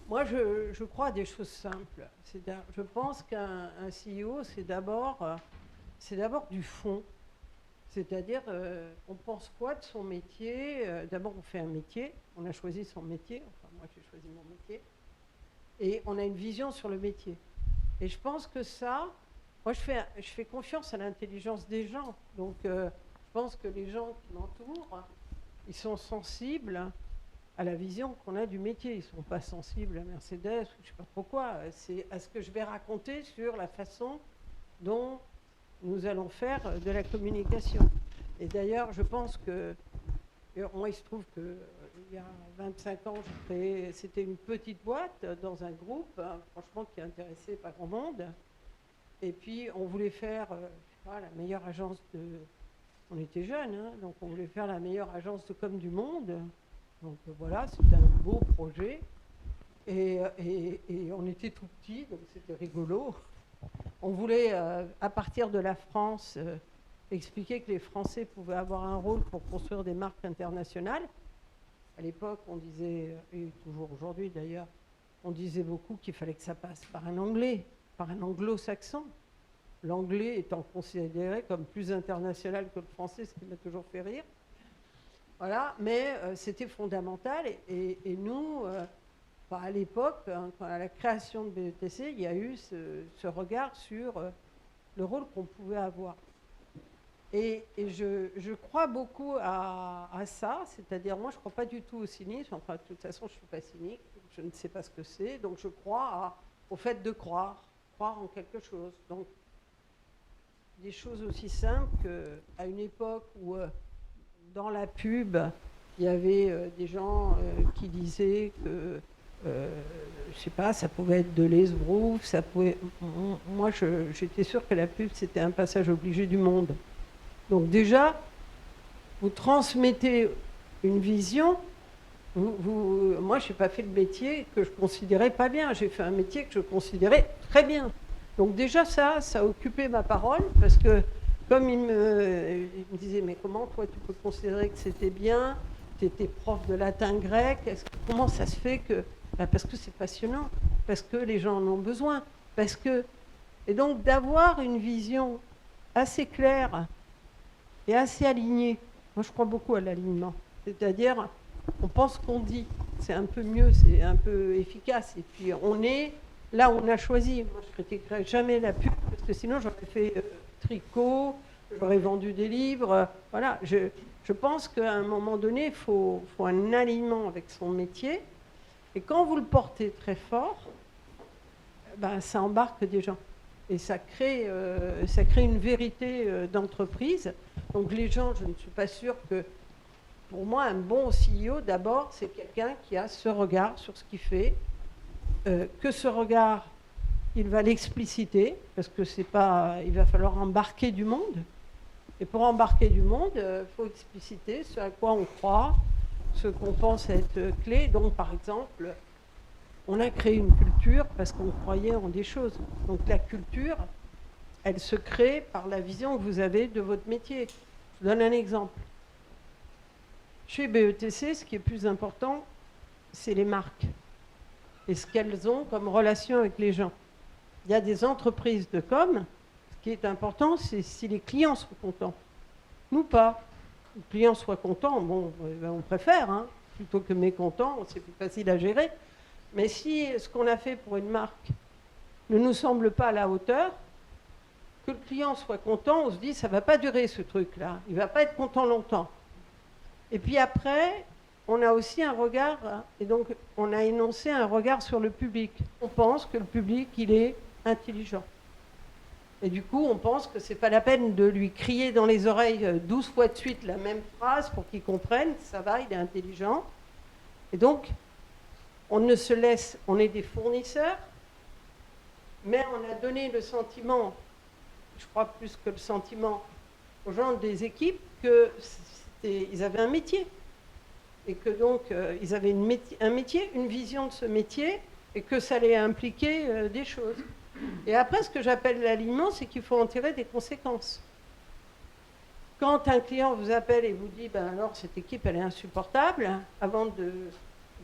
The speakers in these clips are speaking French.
Moi, je crois à des choses simples. Je pense qu'un CEO, c'est d'abord du fond. C'est-à-dire, on pense quoi de son métier? D'abord, on fait un métier, on a choisi son métier, enfin moi j'ai choisi mon métier, et on a une vision sur le métier. Et je pense que ça, moi je fais confiance à l'intelligence des gens. Donc je pense que les gens qui m'entourent, ils sont sensibles à la vision qu'on a du métier. Ils ne sont pas sensibles à Mercedes, ou je ne sais pas trop quoi. C'est à ce que je vais raconter sur la façon dont nous allons faire de la communication. Et d'ailleurs, je pense que, moi, il se trouve qu'il y a 25 ans, c'était une petite boîte dans un groupe, hein, franchement, qui intéressait pas grand monde. Et puis, on voulait faire, je sais pas, la meilleure agence de... On était jeunes, hein, donc on voulait faire la meilleure agence de com du monde. Donc voilà, c'était un beau projet. Et on était tout petits, donc c'était rigolo. On voulait, à partir de la France, expliquer que les Français pouvaient avoir un rôle pour construire des marques internationales. À l'époque, on disait, et toujours aujourd'hui d'ailleurs, on disait beaucoup qu'il fallait que ça passe par un anglais, par un anglo-saxon. L'anglais étant considéré comme plus international que le français, ce qui m'a toujours fait rire. Voilà, mais c'était fondamental. Et nous, à l'époque, hein, à la création de BETC, il y a eu ce regard sur le rôle qu'on pouvait avoir. Et je crois beaucoup à ça, c'est-à-dire moi je ne crois pas du tout au cynisme, enfin de toute façon je ne suis pas cynique, je ne sais pas ce que c'est, donc je crois au fait de croire en quelque chose. Donc des choses aussi simples qu'à une époque où dans la pub, il y avait des gens qui disaient que, je sais pas, ça pouvait être de l'esbrouf, ça pouvait... Moi, j'étais sûre que la pub, c'était un passage obligé du monde. Donc déjà, vous transmettez une vision. Moi, je n'ai pas fait le métier que je considérais pas bien. J'ai fait un métier que je considérais très bien. Donc déjà, ça a occupé ma parole, parce que comme il me disait, mais comment toi tu peux considérer que c'était bien? Tu étais prof de latin grec, comment ça se fait que... Ben parce que c'est passionnant, parce que les gens en ont besoin, parce que... Et donc d'avoir une vision assez claire et assez alignée, moi je crois beaucoup à l'alignement, c'est-à-dire on pense qu'on dit, c'est un peu mieux, c'est un peu efficace, et puis on est là où on a choisi. Moi je ne critiquerai jamais la pub, parce que sinon j'aurais fait tricot, j'aurais vendu des livres, voilà. Je pense qu'à un moment donné, il faut un alignement avec son métier, et quand vous le portez très fort, ben, ça embarque des gens. Et ça crée une vérité d'entreprise. Donc les gens, je ne suis pas sûre que... Pour moi, un bon CEO, d'abord, c'est quelqu'un qui a ce regard sur ce qu'il fait, que ce regard, il va l'expliciter, parce que c'est pas... Il va falloir embarquer du monde. Et pour embarquer du monde, il faut expliciter ce à quoi on croit, ce qu'on pense être clé. Donc, par exemple, on a créé une culture parce qu'on croyait en des choses. Donc la culture, elle se crée par la vision que vous avez de votre métier. Je vous donne un exemple. Chez BETC, ce qui est plus important, c'est les marques et ce qu'elles ont comme relation avec les gens. Il y a des entreprises de com, ce qui est important, c'est si les clients sont contents. Nous, pas. Les clients soient contents, bon, on préfère, hein, plutôt que mécontents, c'est plus facile à gérer. Mais si ce qu'on a fait pour une marque ne nous semble pas à la hauteur, que le client soit content, on se dit ça ne va pas durer ce truc-là, il ne va pas être content longtemps. Et puis après, on a aussi un regard, et donc on a énoncé un regard sur le public. On pense que le public, il est intelligent. Et du coup, on pense que ce n'est pas la peine de lui crier dans les oreilles 12 fois de suite la même phrase pour qu'il comprenne, ça va, il est intelligent. Et donc, on ne se laisse, on est des fournisseurs, mais on a donné le sentiment, je crois plus que le sentiment aux gens des équipes, qu'ils avaient un métier. Et que donc, ils avaient un métier, une vision de ce métier, et que ça allait impliquer des choses. Et après, ce que j'appelle l'alignement, c'est qu'il faut en tirer des conséquences. Quand un client vous appelle et vous dit, ben alors, cette équipe, elle est insupportable, avant de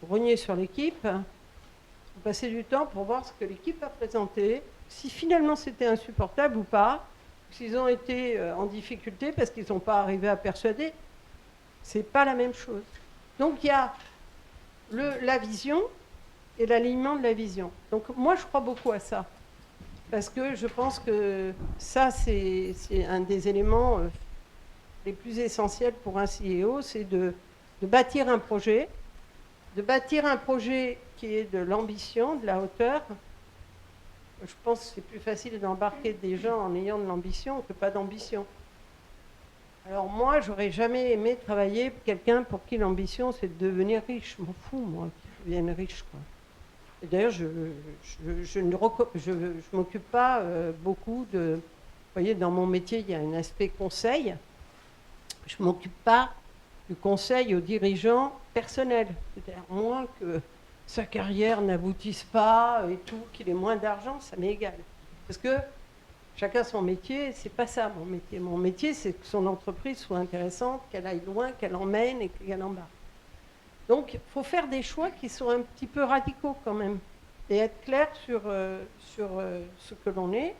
grogner sur l'équipe, faut passer du temps pour voir ce que l'équipe a présenté, si finalement c'était insupportable ou pas, s'ils ont été en difficulté parce qu'ils ne sont pas arrivés à persuader. C'est pas la même chose. Donc il y a la vision et l'alignement de la vision. Donc moi je crois beaucoup à ça. Parce que je pense que ça c'est un des éléments les plus essentiels pour un CEO, c'est de bâtir un projet, qui est de l'ambition, de la hauteur. Je pense que c'est plus facile d'embarquer des gens en ayant de l'ambition que pas d'ambition. Alors moi, j'aurais jamais aimé travailler pour quelqu'un pour qui l'ambition, c'est de devenir riche. Je m'en fous, moi, qu'ils deviennent riches, quoi. Et d'ailleurs, je ne m'occupe pas beaucoup de... Vous voyez, dans mon métier, il y a un aspect conseil. Je ne m'occupe pas du conseil aux dirigeants personnels. C'est-à-dire, moins que sa carrière n'aboutisse pas et tout, qu'il ait moins d'argent, ça m'est égal. Parce que chacun son métier, c'est pas ça mon métier. Mon métier, c'est que son entreprise soit intéressante, qu'elle aille loin, qu'elle emmène et qu'elle embarque. Donc, il faut faire des choix qui sont un petit peu radicaux quand même. Et être clair sur ce que l'on est,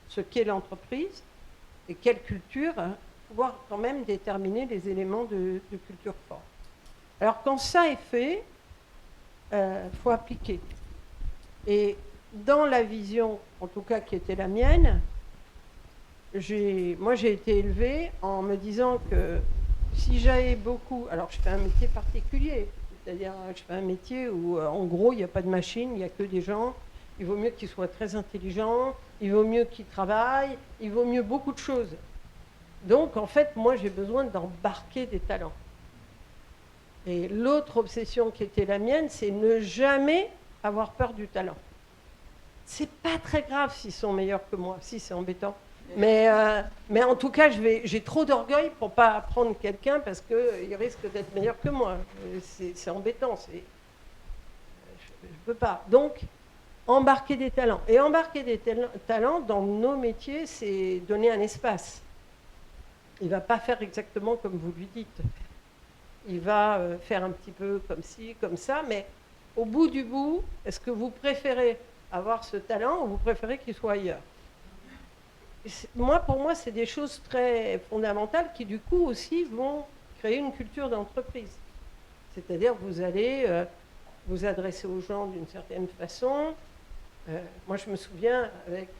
ce qu'est l'entreprise et quelle culture, pouvoir quand même déterminer les éléments de culture forte. Alors, quand ça est fait, faut appliquer. Et dans la vision, en tout cas qui était la mienne, moi j'ai été élevée en me disant que si j'avais beaucoup... Alors je fais un métier particulier, c'est-à-dire je fais un métier où en gros il n'y a pas de machine, il n'y a que des gens, il vaut mieux qu'ils soient très intelligents, il vaut mieux qu'ils travaillent, il vaut mieux beaucoup de choses. Donc en fait moi j'ai besoin d'embarquer des talents. Et l'autre obsession qui était la mienne, c'est ne jamais avoir peur du talent. C'est pas très grave s'ils sont meilleurs que moi. Si, c'est embêtant. Mais en tout cas, j'ai trop d'orgueil pour ne pas prendre quelqu'un parce qu'il risque d'être meilleur que moi. C'est embêtant. Je ne peux pas. Donc, embarquer des talents. Et embarquer des talents dans nos métiers, c'est donner un espace. Il ne va pas faire exactement comme vous lui dites. Il va faire un petit peu comme ci, comme ça, mais au bout du bout, est-ce que vous préférez avoir ce talent ou vous préférez qu'il soit ailleurs? Pour moi, c'est des choses très fondamentales qui, du coup, aussi vont créer une culture d'entreprise. C'est-à-dire que vous allez vous adresser aux gens d'une certaine façon. Moi, je me souviens avec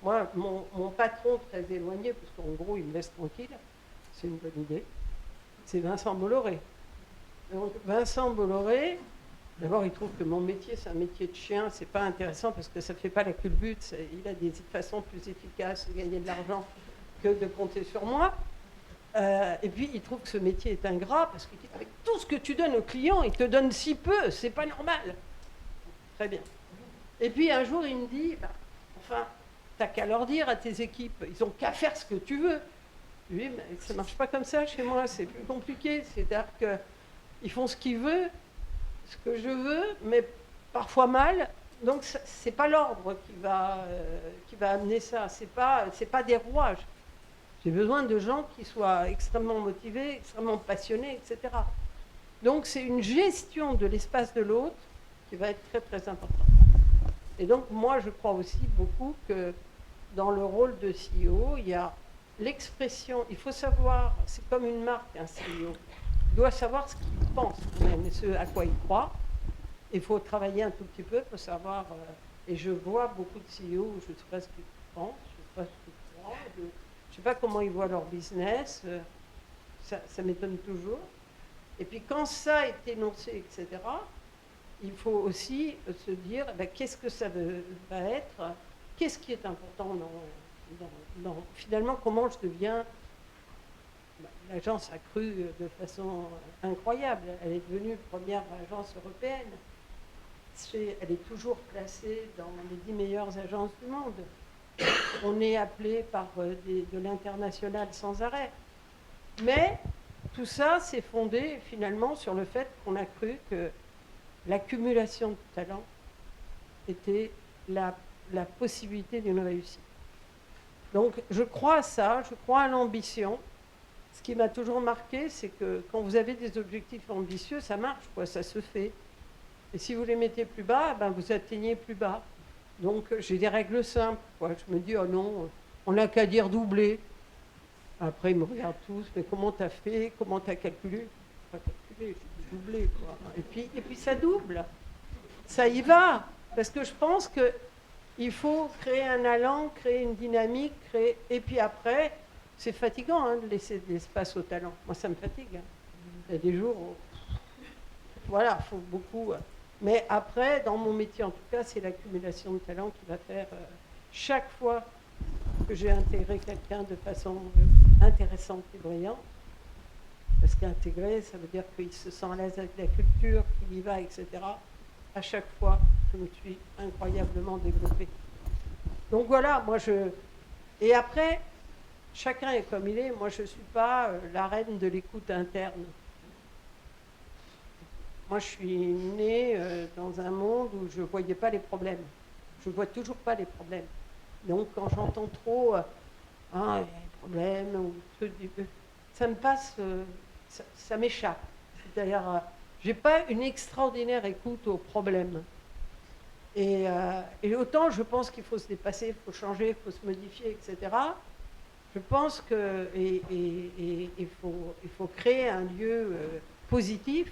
mon patron très éloigné, parce qu'en gros, il me laisse tranquille, c'est une bonne idée, c'est Vincent Bolloré. Donc, Vincent Bolloré, d'abord, il trouve que mon métier, c'est un métier de chien, c'est pas intéressant parce que ça fait pas la culbute, il a des façons plus efficaces de gagner de l'argent que de compter sur moi. Et puis, il trouve que ce métier est ingrat parce qu'il dit, avec tout ce que tu donnes aux clients, ils te donnent si peu, c'est pas normal. Très bien. Et puis, un jour, il me dit, enfin, t'as qu'à leur dire à tes équipes, ils ont qu'à faire ce que tu veux. Oui, mais ça marche pas comme ça chez moi, c'est plus compliqué. C'est-à-dire qu'ils font ce qu'ils veulent, ce que je veux, mais parfois mal. Donc, c'est pas l'ordre qui va amener ça. C'est pas des rouages. J'ai besoin de gens qui soient extrêmement motivés, extrêmement passionnés, etc. Donc, c'est une gestion de l'espace de l'autre qui va être très, très importante. Et donc, moi, je crois aussi beaucoup que dans le rôle de CEO, il y a l'expression, il faut savoir, c'est comme une marque, un CEO. Il doit savoir ce qu'il pense, et ce à quoi il croit. Il faut travailler un tout petit peu pour savoir, et je vois beaucoup de CEO, je ne sais pas ce qu'ils pensent, je ne sais pas ce qu'ils croient, je ne sais pas comment ils voient leur business, ça m'étonne toujours. Et puis quand ça est énoncé, etc., il faut aussi se dire, qu'est-ce que ça va être, qu'est-ce qui est important finalement, comment je deviens... L'agence a cru de façon incroyable. Elle est devenue première agence européenne. Elle est toujours classée dans les 10 meilleures agences du monde. On est appelé par de l'international sans arrêt. Mais tout ça s'est fondé finalement sur le fait qu'on a cru que l'accumulation de talents était la possibilité d'une réussite. Donc je crois à ça, je crois à l'ambition. Ce qui m'a toujours marqué, c'est que quand vous avez des objectifs ambitieux, ça marche, quoi, ça se fait. Et si vous les mettez plus bas, ben, vous atteignez plus bas. Donc j'ai des règles simples, quoi. Je me dis, oh non, on n'a qu'à dire doubler. Après, ils me regardent tous, mais comment t'as fait? Comment t'as calculé? Pas calculé, j'ai dit doubler, quoi. Et puis ça double. Ça y va. Parce que je pense qu'il faut créer un allant, créer une dynamique, créer... Et puis après, c'est fatigant hein, de laisser de l'espace au talent. Moi, ça me fatigue. Hein. Il y a des jours où... Voilà, il faut beaucoup... Mais après, dans mon métier, en tout cas, c'est l'accumulation de talent qui va faire chaque fois que j'ai intégré quelqu'un de façon intéressante et brillante. Parce qu'intégrer, ça veut dire qu'il se sent à l'aise avec la culture, qu'il y va, etc. À chaque fois, je me suis incroyablement développée. Donc voilà, moi je... Et après, chacun est comme il est. Moi, je ne suis pas la reine de l'écoute interne. Moi, je suis née dans un monde où je ne voyais pas les problèmes. Je ne vois toujours pas les problèmes. Donc, quand j'entends trop « Ah, il y a des problèmes », ou ça me passe, ça m'échappe. C'est-à-dire, je n'ai pas une extraordinaire écoute aux problèmes. Et autant, je pense qu'il faut se dépasser, il faut changer, il faut se modifier, etc. Je pense qu'il faut créer un lieu positif.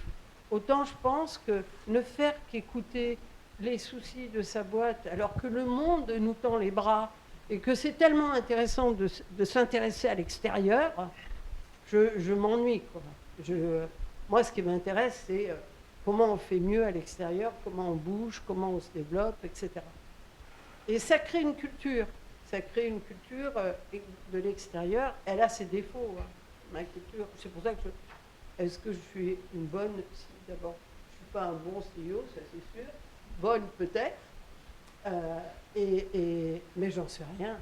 Autant je pense que ne faire qu'écouter les soucis de sa boîte, alors que le monde nous tend les bras, et que c'est tellement intéressant de s'intéresser à l'extérieur, je m'ennuie, quoi. Moi, ce qui m'intéresse, c'est comment on fait mieux à l'extérieur, comment on bouge, comment on se développe, etc. Et ça crée une culture. Ça crée une culture de l'extérieur. Elle a ses défauts, hein, ma culture. C'est pour ça que est-ce que je suis une bonne... D'abord, je ne suis pas un bon CEO, ça c'est sûr. Bonne peut-être, mais j'en sais rien.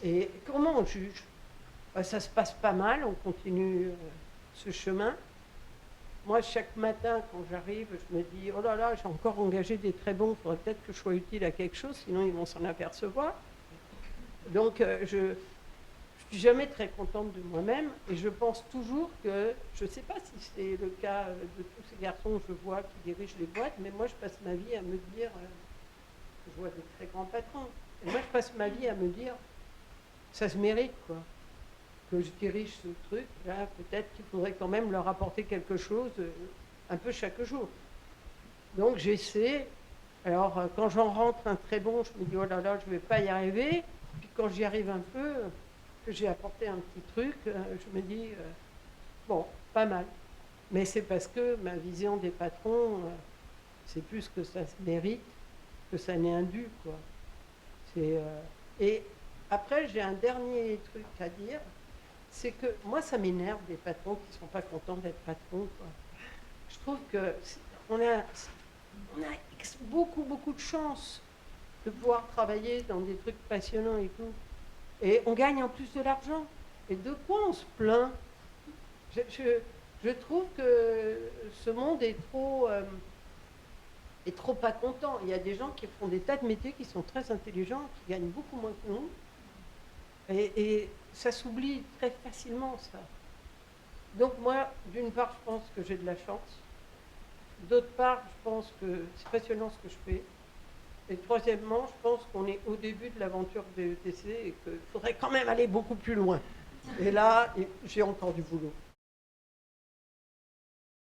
Et comment on juge? Ça se passe pas mal, on continue ce chemin. Moi, chaque matin, quand j'arrive, je me dis « Oh là là, j'ai encore engagé des très bons, il faudrait peut-être que je sois utile à quelque chose, sinon ils vont s'en apercevoir. » Donc, je suis jamais très contente de moi-même et je pense toujours que, je ne sais pas si c'est le cas de tous ces garçons que je vois qui dirigent les boîtes, mais moi je passe ma vie à me dire, je vois des très grands patrons, et moi je passe ma vie à me dire, ça se mérite quoi, que je dirige ce truc, là peut-être qu'il faudrait quand même leur apporter quelque chose un peu chaque jour. Donc j'essaie, alors quand j'en rentre un très bon, je me dis oh là là, je ne vais pas y arriver, puis quand j'y arrive un peu, que j'ai apporté un petit truc, je me dis, bon, pas mal. Mais c'est parce que ma vision des patrons, c'est plus que ça se mérite, que ça n'est un dû, quoi. Et après, j'ai un dernier truc à dire, c'est que moi, ça m'énerve des patrons qui ne sont pas contents d'être patrons, quoi. Je trouve qu'on a beaucoup de chance de pouvoir travailler dans des trucs passionnants et tout. Et on gagne en plus de l'argent. Et de quoi on se plaint? Je trouve que ce monde est trop pas content. Il y a des gens qui font des tas de métiers qui sont très intelligents, qui gagnent beaucoup moins que nous. Et ça s'oublie très facilement, ça. Donc moi, d'une part, je pense que j'ai de la chance. D'autre part, je pense que c'est passionnant ce que je fais. Et troisièmement, je pense qu'on est au début de l'aventure de ETC et qu'il faudrait quand même aller beaucoup plus loin. Et là, j'ai encore du boulot.